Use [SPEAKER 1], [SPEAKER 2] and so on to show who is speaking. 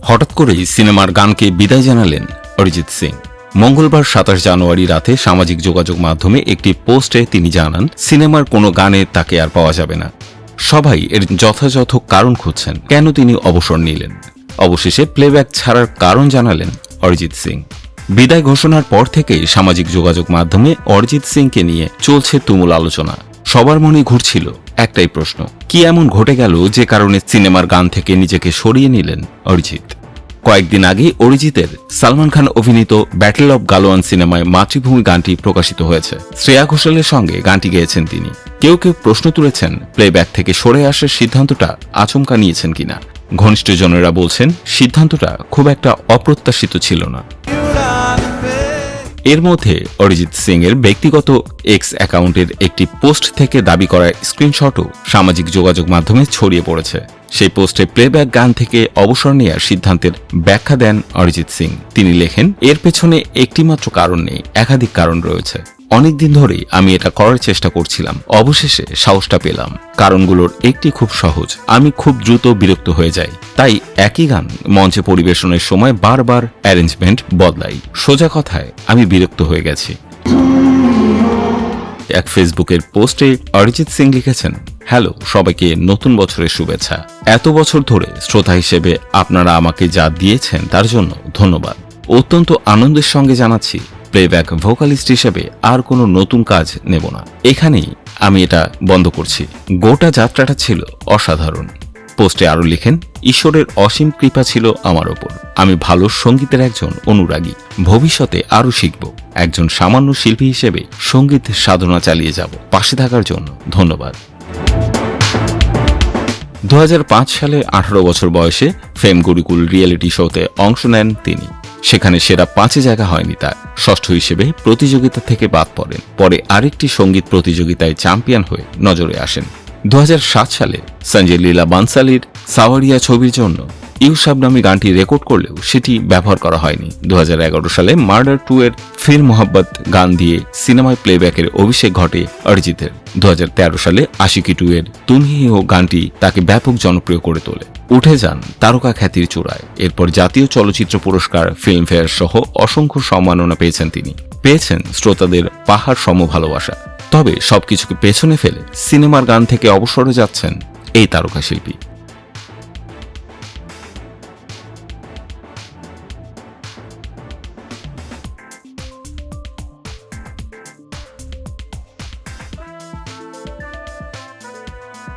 [SPEAKER 1] হঠাৎ করেই সিনেমার গানকে বিদায় জানালেন অরিজিৎ সিং। মঙ্গলবার ২৭ জানুয়ারি রাতে সামাজিক যোগাযোগ মাধ্যমে একটি পোস্টে তিনি জানান, সিনেমার কোনো গানে তাকে আর পাওয়া যাবে না। সবাই এর যথাযথ কারণ খুঁজছেন, কেন তিনি অবসর নিলেন। অবশেষে প্লেব্যাক ছাড়ার কারণ জানালেন অরিজিৎ সিং। বিদায় ঘোষণার পর থেকেই সামাজিক যোগাযোগ মাধ্যমে অরিজিৎ সিংকে নিয়ে চলছে তুমুল আলোচনা। সবার মনে ঘুরছিল একটাই প্রশ্ন, কি এমন ঘটে গেল যে কারণে সিনেমার গান থেকে নিজেকে সরিয়ে নিলেন অরিজিৎ। কয়েকদিন আগে অরিজিতের সালমান খান অভিনীত ব্যাটল অব গালোয়ান সিনেমায় মাতৃভূমি গানটি প্রকাশিত হয়েছে। শ্রেয়া ঘোষালের সঙ্গে গানটি গেয়েছেন তিনি। কেউ কেউ প্রশ্ন তুলেছেন, প্লেব্যাক থেকে সরে আসার সিদ্ধান্তটা আচমকা নিয়েছেন কিনা। ঘনিষ্ঠজনেরা বলছেন, সিদ্ধান্তটা খুব একটা অপ্রত্যাশিত ছিল না। এর মধ্যে অরিজিৎ সিং এর ব্যক্তিগত এক্স অ্যাকাউন্টের একটি পোস্ট থেকে দাবি করা স্ক্রিনশটও সামাজিক যোগাযোগ মাধ্যমে ছড়িয়ে পড়েছে। সেই পোস্টে প্লেব্যাক গান থেকে অবসর নেওয়ার সিদ্ধান্তের ব্যাখ্যা দেন অরিজিৎ সিং। তিনি লেখেন, এর পেছনে একটিমাত্র কারণ নেই, একাধিক কারণ রয়েছে। অনেকদিন ধরেই আমি এটা করার চেষ্টা করছিলাম, অবশেষে সাহসটা পেলাম। কারণগুলোর একটি খুব সহজ, আমি খুব দ্রুত বিরক্ত হয়ে যাই, তাই একই গান মঞ্চে পরিবেশনের সময় বারবার অ্যারেঞ্জমেন্ট বদলাই। সোজা কথায় আমি বিরক্ত হয়ে গেছি। এক ফেসবুকের পোস্টে অরিজিৎ সিং লিখেছেন, হ্যালো সবাইকে নতুন বছরের শুভেচ্ছা। এত বছর ধরে শ্রোতা হিসেবে আপনারা আমাকে যা দিয়েছেন তার জন্য ধন্যবাদ। অত্যন্ত আনন্দের সঙ্গে জানাচ্ছি, প্লেব্যাক ভোকালিস্ট হিসেবে আর কোনো নতুন কাজ নেব না। এখানেই আমি এটা বন্ধ করছি। গোটা যাত্রাটা ছিল অসাধারণ। পোস্টে আরও লিখেন, ঈশ্বরের অসীম কৃপা ছিল আমার ওপর। আমি ভালো সঙ্গীতের একজন অনুরাগী, ভবিষ্যতে আরও শিখব। একজন সামান্য শিল্পী হিসেবে সঙ্গীত সাধনা চালিয়ে যাব। পাশে থাকার জন্য ধন্যবাদ। ২০০৫ সালে ১৮ বছর বয়সে ফেম গুরুকুল রিয়েলিটি শোতে অংশ নেন তিনি। সেখানে সেরা ৫ জায়গা হয়নি তার। ষষ্ঠ হিসেবে প্রতিযোগিতা থেকে বাদ পড়েন। পরে আরেকটি সঙ্গীত প্রতিযোগিতায় চ্যাম্পিয়ন হয়ে নজরে আসেন। ২০০৭ সালে সঞ্জয় লীলা বানসালির সাওয়ারিয়া ছবির জন্য ইউসাব নামে গানটি রেকর্ড করলেও সেটি ব্যবহার করা হয়নি। ২০১১ সালে মার্ডার 2 এর ফির মোহাব্বত গান দিয়ে সিনেমায় প্লেব্যাকের অভিষেক ঘটে অরিজিতের। ২০১৩ সালে আশিকি 2 এর তুম হি হো গানটি তাকে ব্যাপক জনপ্রিয় করে তোলে। উঠে যান তারকা খ্যাতির চূড়ায়। এরপর জাতীয় চলচ্চিত্র পুরস্কার, ফিল্মফেয়ার সহ অসংখ্য সম্মাননা পেয়েছেন তিনি। পেয়েছেন শ্রোতাদের পাহাড় সম ভালোবাসা। তবে সবকিছুকে পেছনে ফেলে সিনেমার গান থেকে অবসরে যাচ্ছেন এই তারকা শিল্পী।